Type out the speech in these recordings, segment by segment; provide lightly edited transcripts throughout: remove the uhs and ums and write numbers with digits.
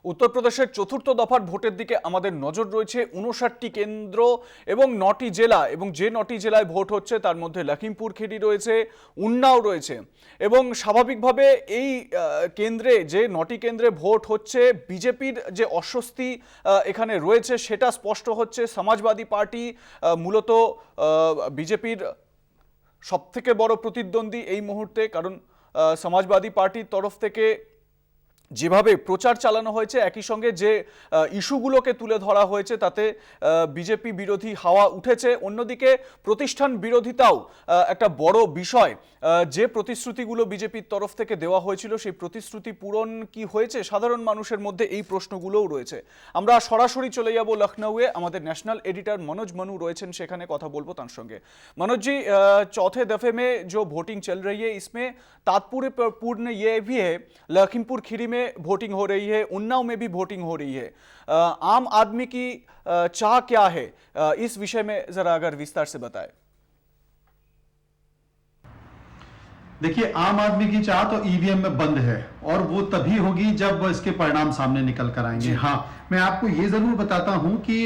উত্তরপ্রদেশের চতুর্থ দফার ভোটের দিকে আমাদের নজর রয়েছে। 59টি কেন্দ্র এবং 9টি জেলা, এবং যে 9টি জেলায় ভোট হচ্ছে তার মধ্যে লখিমপুর খেরি রয়েছে, উন্নাও রয়েছে। এবং স্বাভাবিকভাবে এই কেন্দ্রে, যে 9টি কেন্দ্রে ভোট হচ্ছে, বিজেপির যে অস্বস্তি এখানে রয়েছে সেটা স্পষ্ট হচ্ছে। সমাজবাদী পার্টি মূলত বিজেপির সবথেকে বড় প্রতিদ্বন্দ্বী এই মুহূর্তে, কারণ সমাজবাদী পার্টির তরফ থেকে যেভাবে প্রচার চালানো হয়েছে, একই সঙ্গে যে ইস্যুগুলোকে তুলে ধরা হয়েছে, তাতে বিজেপি বিরোধী হাওয়া উঠেছে। অন্যদিকে প্রতিষ্ঠান বিরোধিতাও একটা বড় বিষয়। যে প্রতিশ্রুতিগুলো বিজেপির তরফ থেকে দেওয়া হয়েছিল, সেই প্রতিশ্রুতি পূরণ কি হয়েছে সাধারণ মানুষের মধ্যে, এই প্রশ্নগুলোও রয়েছে। আমরা সরাসরি চলে যাব লখনউয়ে। আমাদের ন্যাশনাল एडिटर मनोज मनु রয়েছেন, সেখানে কথা বলবো তার সঙ্গে। मनोज जी, चौथे दफे में जो वोटिंग चल रही है, इसमें तात्पर्यपूर्ण ये भी है लखीमपुर खीरी में वोटिंग हो रही है, उन्नाव में भी वोटिंग हो रही है। आम आदमी की चाह क्या है, इस विषय में जरा अगर विस्तार से बताएं। देखिए, आम आदमी की चाह तो ईवीएम में बंद है और वो तभी होगी जब इसके परिणाम सामने निकल कर आएंगे। हाँ, मैं आपको ये जरूर बताता हूं कि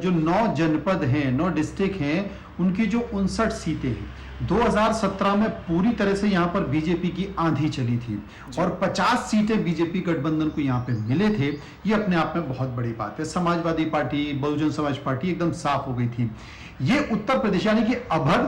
जो 9 जनपद हैं, 9 डिस्ट्रिक्ट हैं, उनकी जो 59 सीटें हैं, 2017 में पूरी तरह से यहां पर बीजेपी की आंधी चली थी और 50 सीटें बीजेपी गठबंधन को यहां पे मिले थे। ये अपने आप में बहुत बड़ी बात है। समाजवादी पार्टी, बहुजन समाज पार्टी एकदम साफ हो गई थी। ये उत्तर प्रदेश यानी कि अवध,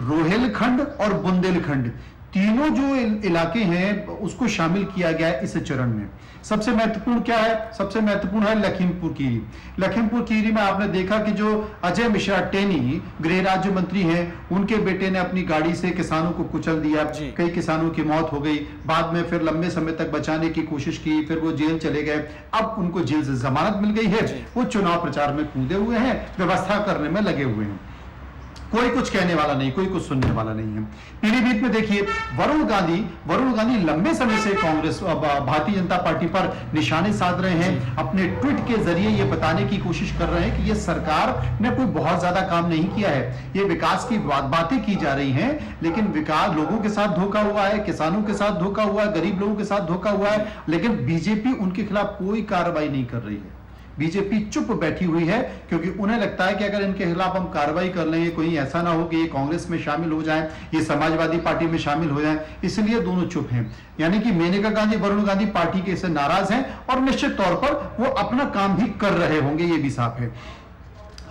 रोहेलखंड और बुंदेलखंड, तीनों जो इलाके हैं उसको शामिल किया गया है इस चरण में। सबसे महत्वपूर्ण क्या है? सबसे महत्वपूर्ण है लखीमपुर खीरी। लखीमपुर खीरी में आपने देखा कि जो अजय मिश्रा टेनी गृह राज्य मंत्री हैं, उनके बेटे ने अपनी गाड़ी से किसानों को कुचल दिया, कई किसानों की मौत हो गई। बाद में फिर लंबे समय तक बचाने की कोशिश की, फिर वो जेल चले गए। अब उनको जेल से जमानत मिल गई है, वो चुनाव प्रचार में कूदे हुए हैं, व्यवस्था करने में लगे हुए हैं। कोई कुछ कहने वाला नहीं, कोई कुछ सुनने वाला नहीं है। पीलीभीत में देखिए, वरुण गांधी लंबे समय से कांग्रेस, भारतीय जनता पार्टी पर निशाने साध रहे हैं। अपने ट्वीट के जरिए ये बताने की कोशिश कर रहे हैं कि ये सरकार ने कोई बहुत ज्यादा काम नहीं किया है, ये विकास की बातें की जा रही हैं, लेकिन विकास, लोगों के साथ धोखा हुआ है, किसानों के साथ धोखा हुआ है, गरीब लोगों के साथ धोखा हुआ है, लेकिन बीजेपी उनके खिलाफ कोई कार्रवाई नहीं कर रही है। बीजेपी चुप बैठी हुई है क्योंकि उन्हें लगता है कि अगर इनके खिलाफ हम कार्रवाई कर लेंगे, कोई ऐसा ना हो कि ये कांग्रेस में शामिल हो जाएं, ये समाजवादी पार्टी में शामिल हो जाएं, इसलिए दोनों चुप हैं। यानी कि मेनका गांधी, वरुण गांधी पार्टी के से नाराज हैं और निश्चित तौर पर वो अपना काम भी कर रहे होंगे, ये भी साफ है।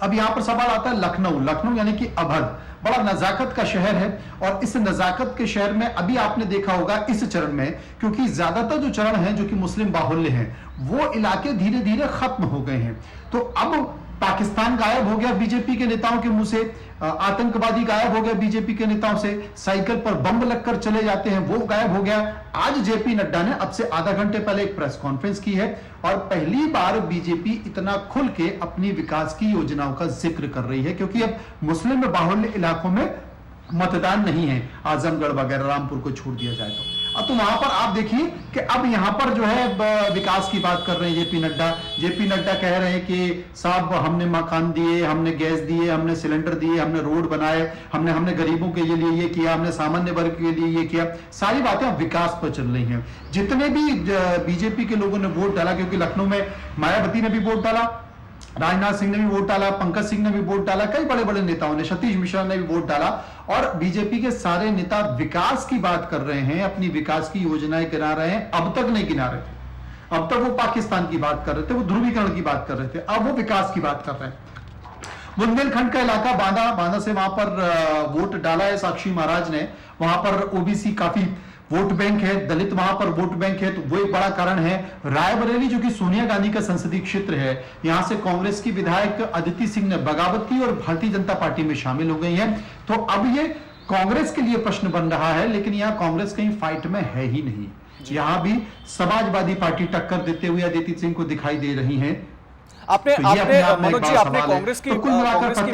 अब यहां पर सवाल आता है लखनऊ यानी कि अवध बड़ा नजाकत का शहर है और इस नजाकत के शहर में अभी आपने देखा होगा इस चरण में, क्योंकि ज्यादातर जो चरण हैं जो कि मुस्लिम बाहुल्य हैं, वो इलाके धीरे धीरे खत्म हो गए हैं। तो अब पाकिस्तान गायब हो गया बीजेपी के नेताओं के मुंह से, आतंकवादी गायब हो गया बीजेपी के नेताओं से, साइकिल पर बम लगकर चले जाते हैं वो गायब हो गया। आज जेपी नड्डा ने अब से आधा घंटे पहले एक प्रेस कॉन्फ्रेंस की है और पहली बार बीजेपी इतना खुल के अपनी विकास की योजनाओं का जिक्र कर रही है, क्योंकि अब मुस्लिम बाहुल्य इलाकों में मतदान नहीं है, आजमगढ़ वगैरह रामपुर को छोड़ दिया जाए तो वहां पर आप देखिए कि अब यहां पर जो है विकास की बात कर रहे हैं जेपी नड्डा कह रहे हैं कि साहब हमने मकान दिए, हमने गैस दिए, हमने सिलेंडर दिए, हमने रोड बनाए, हमने गरीबों के लिए ये किया, हमने सामान्य वर्ग के लिए ये किया। सारी बातें विकास पर चल रही हैं। जितने भी बीजेपी के लोगों ने वोट डाला, क्योंकि लखनऊ में मायावती ने भी वोट डाला, राजनाथ सिंह ने भी वोट डाला, पंकज सिंह ने भी वोट डाला, कई बड़े बड़े नेताओं ने, सतीश मिश्रा ने भी वोट डाला और बीजेपी के सारे नेता विकास की बात कर रहे हैं, अपनी विकास की योजनाएं गिना रहे हैं। अब तक नहीं गिना रहे थे, अब तक वो पाकिस्तान की बात कर रहे थे, वो ध्रुवीकरण की बात कर रहे थे, अब वो विकास की बात कर रहे हैं। बुंदेलखंड का इलाका बांदा से वहां पर वोट डाला है साक्षी महाराज ने, वहां पर ओबीसी काफी वोट बैंक है, दलित वहां पर वोट बैंक है, तो वो एक बड़ा कारण है। रायबरेली जो कि सोनिया गांधी का संसदीय क्षेत्र है, यहां से कांग्रेस की विधायक अदिति सिंह ने बगावत की और भारतीय जनता पार्टी में शामिल हो गई है। तो अब ये कांग्रेस के लिए प्रश्न बन रहा है, लेकिन यहां कांग्रेस कहीं फाइट में है ही नहीं। यहां भी समाजवादी पार्टी टक्कर देते हुए अदिति सिंह को दिखाई दे रही है। आपने मनोज जी, आपने कांग्रेस की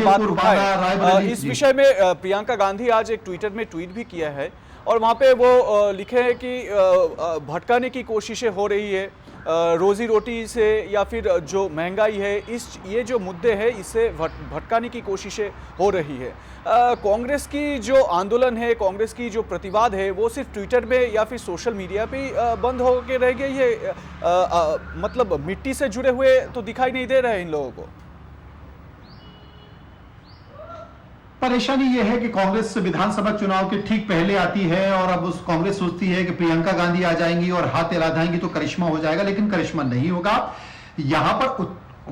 बात उठाई। इस विषय में प्रियंका गांधी आज एक ट्विटर में ट्वीट भी किया है और वहां पे वो लिखे हैं कि भटकाने की कोशिशें हो रही है, रोजी रोटी से या फिर जो महंगाई है, ये जो मुद्दे हैं इससे भटकाने की कोशिशें हो रही है। कांग्रेस की जो आंदोलन है, कांग्रेस की जो प्रतिवाद है, वो सिर्फ ट्विटर में या फिर सोशल मीडिया पे बंद होकर रह गई है। मतलब मिट्टी से जुड़े हुए तो दिखाई नहीं दे रहे इन लोगों को। परेशानी यह है कि कांग्रेस विधानसभा चुनाव के ठीक पहले आती है और अब उस कांग्रेस सोचती है कि प्रियंका गांधी आ जाएंगी और हाथ हिलाएंगी तो करिश्मा हो जाएगा, लेकिन करिश्मा नहीं होगा। यहां पर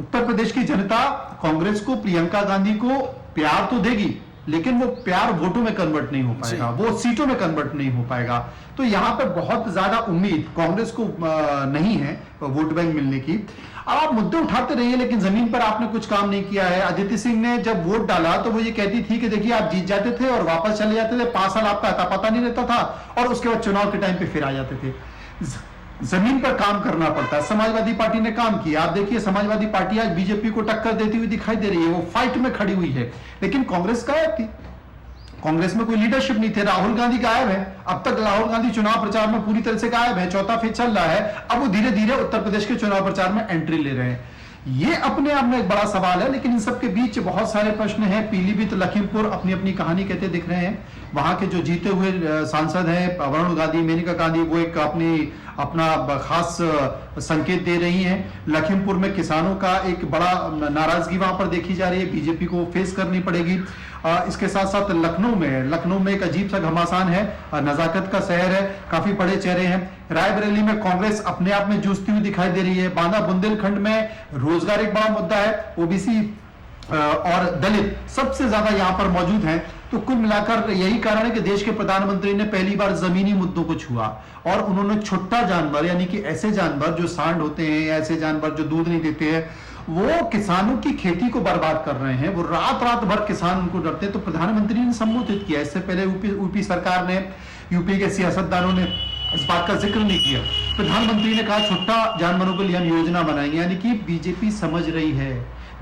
उत्तर प्रदेश की जनता कांग्रेस को, प्रियंका गांधी को प्यार तो देगी, लेकिन वो प्यार वोटों में कन्वर्ट नहीं हो पाएगा, वो सीटों में कन्वर्ट नहीं हो पाएगा। तो यहां पर बहुत ज्यादा उम्मीद कांग्रेस को नहीं है वोट बैंक मिलने की। अब आप मुद्दे उठाते रहिए, लेकिन जमीन पर आपने कुछ काम नहीं किया है। अदिति सिंह ने जब वोट डाला तो वो ये कहती थी कि देखिए आप जीत जाते थे और वापस चले जाते थे, 5 साल आपका अता पता नहीं रहता था और उसके बाद चुनाव के टाइम पे फिर आ जाते थे। जमीन पर काम करना पड़ता है। समाजवादी पार्टी ने काम किया। आप देखिए समाजवादी पार्टी आज बीजेपी को टक्कर देती हुई दिखाई दे रही है, वो फाइट में खड़ी हुई है, लेकिन कांग्रेस गायब थी। कांग्रेस में कोई लीडरशिप नहीं थे। राहुल गांधी गायब है, अब तक राहुल गांधी चुनाव प्रचार में पूरी तरह से गायब है। चौथा फेज चल रहा है, अब वो धीरे धीरे उत्तर प्रदेश के चुनाव प्रचार में एंट्री ले रहे हैं। ये अपने आप में एक बड़ा सवाल है, लेकिन इन सबके बीच बहुत सारे प्रश्न हैं। पीलीभीत, लखीमपुर अपनी अपनी कहानी कहते दिख रहे हैं। वहां के जो जीते हुए सांसद हैं वरुण गांधी, मेनका गांधी, वो एक अपना खास संकेत दे रही हैं। लखीमपुर में किसानों का एक बड़ा नाराजगी वहां पर देखी जा रही है, बीजेपी को फेस करनी पड़ेगी। इसके साथ साथ लखनऊ में एक अजीब सा घमासान है, नजाकत का शहर है, काफी बड़े चेहरे हैं। रायबरेली में कांग्रेस अपने आप में जूझती हुई दिखाई दे रही है। बांदा बुंदेलखंड में रोजगार एक बड़ा मुद्दा है, ओबीसी और दलित सबसे ज्यादा यहां पर मौजूद हैं। तो कुल मिलाकर यही कारण है कि देश के प्रधानमंत्री ने पहली बार जमीनी मुद्दों को छुआ और उन्होंने छोटा जानवर, यानी कि ऐसे जानवर जो सांड होते हैं, ऐसे जानवर जो दूध नहीं देते हैं, वो किसानों की खेती को बर्बाद कर रहे हैं। वो रात रात भर किसान उनको डरते हैं। तो प्रधानमंत्री ने संबोधित किया। इससे पहले यूपी सरकार ने, यूपी के सियासतदानों ने इस बात का जिक्र नहीं किया। प्रधानमंत्री ने कहा छोटा जानवरों के लिए हम योजना बनाएंगे, यानी कि बीजेपी समझ रही है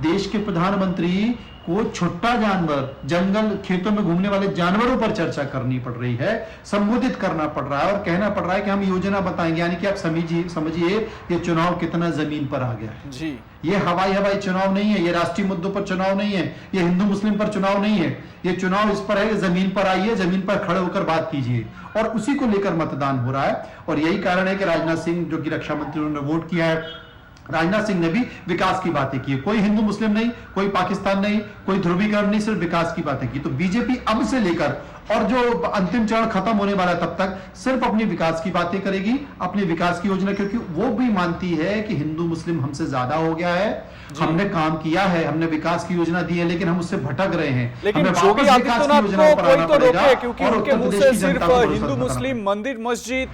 देश के प्रधानमंत्री को छोटा जानवर, जंगल खेतों में घूमने वाले जानवरों पर चर्चा करनी पड़ रही है, संबोधित करना पड़ रहा है और कहना पड़ रहा है कि हम योजना बताएंगे। यानी कि आप समझिए ये चुनाव कितना जमीन पर आ गया है जी। ये हवाई चुनाव नहीं है, ये राष्ट्रीय मुद्दों पर चुनाव नहीं है, ये हिंदू मुस्लिम पर चुनाव नहीं है। ये चुनाव इस पर है कि जमीन पर आइए, जमीन पर खड़े होकर बात कीजिए, और उसी को लेकर मतदान हो रहा है। और यही कारण है कि राजनाथ सिंह, जो कि रक्षा मंत्री, उन्होंने वोट किया है। राजनाथ सिंह ने भी विकास की बातें की। कोई हिंदू मुस्लिम नहीं, कोई पाकिस्तान नहीं, कोई ध्रुवीकरण नहीं, सिर्फ विकास की बातें की। तो बीजेपी अब से लेकर और जो अंतिम चरण खत्म होने वाला है तब तक सिर्फ अपनी विकास की बातें करेगी, अपनी विकास की योजना, क्योंकि वो भी मानती है कि हिंदू मुस्लिम हमसे ज्यादा हो गया है। हमने काम किया है, हमने विकास की योजना दी है, लेकिन हम उससे भटक रहे हैं। लेकिन योगी आदित्यनाथ को कोई तो रोके, क्योंकि उनके मुंह से सिर्फ हिंदू मुस्लिम, मंदिर मस्जिद,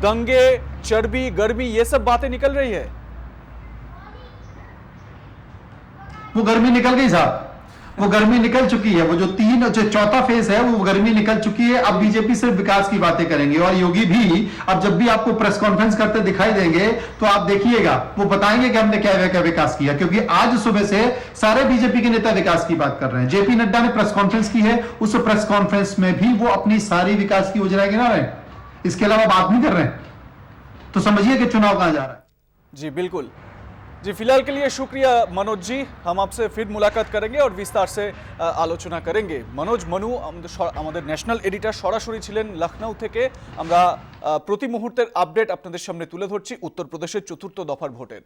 दंगे, चर्बी, गर्मी, ये सब बातें निकल रही है। वो गर्मी निकल गई साहब, वो गर्मी निकल चुकी है। वो जो चौथा फेज है वो गर्मी निकल चुकी है। अब बीजेपी सिर्फ विकास की बातें करेंगे। और योगी भी अब जब भी आपको प्रेस कॉन्फ्रेंस करते दिखाई देंगे तो आप देखिएगा वो बताएंगे कि हमने क्या विकास किया, क्योंकि आज सुबह से सारे बीजेपी के नेता विकास की बात कर रहे हैं। जेपी नड्डा ने प्रेस कॉन्फ्रेंस की है, उस प्रेस कॉन्फ्रेंस में भी वो अपनी सारी विकास की योजना गिना रहे हैं, इसके अलावा बात नहीं कर रहे हैं। तो समझिए कि चुनाव कहां जा रहा है। जी बिल्कुल जी, फिलहाल के लिए शुक्रिया मनोज जी। हम आपसे फिर मुलाकात करेंगे और विस्तार से आलोचना करेंगे। मनोज मनु আমাদের ন্যাশনাল এডিটর সরাসরি ছিলেন লখনউ থেকে। আমরা প্রতি মুহূর্তের আপডেট আপনাদের সামনে তুলে ধরছি উত্তরপ্রদেশের চতুর্থ দফার ভোটের।